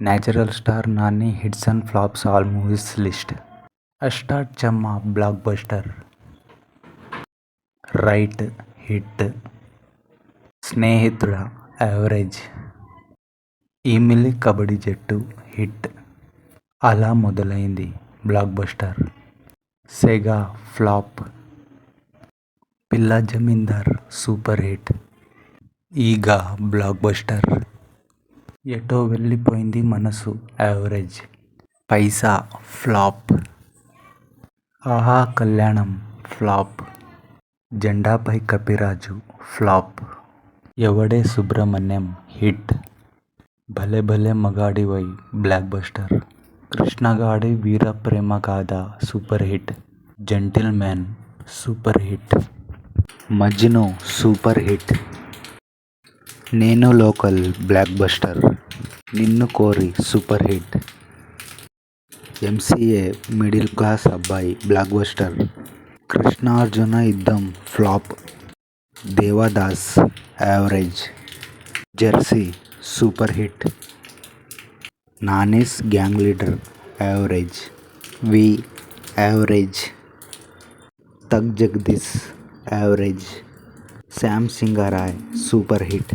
Natural star Nani hits and flops all movies list. Ashta Chamma blockbuster, Ride hit, Snehithuda average, Bheemili Kabaddi Jattu hit, Ala Modalaindi blockbuster, Sega flop, Pilla Zamindar super hit, Eega blockbuster, Eto Vellipoyindi మనసు average, పైసా flop, ఆహా కళ్యాణం flop, జెండాపై Kapiraju flop, ఎవడే Subrahmanyam hit, భలే భలే మగాడివై block buster, కృష్ణగాడి Veera Prema Gaadha super hit, gentleman super hit, Majnu super hit, Nenu local blockbuster, Ninnu Kori super hit, MCA middle class Abbayi blockbuster, Krishnarjuna Yuddham flop, Devadas average, Jersey super hit, Nani's gang leader average, V average, Tuck Jagadish average, Shyam Singharoy super hit,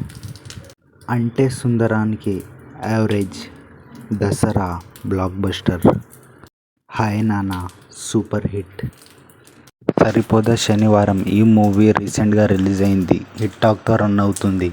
Ante Sundaraniki average, Dasara blockbuster, hi Nanna super hit. Saripodhaa Sanivaaram ఈ movie రీసెంట్గా release అయింది, hit టాక్తో run అవుతుంది.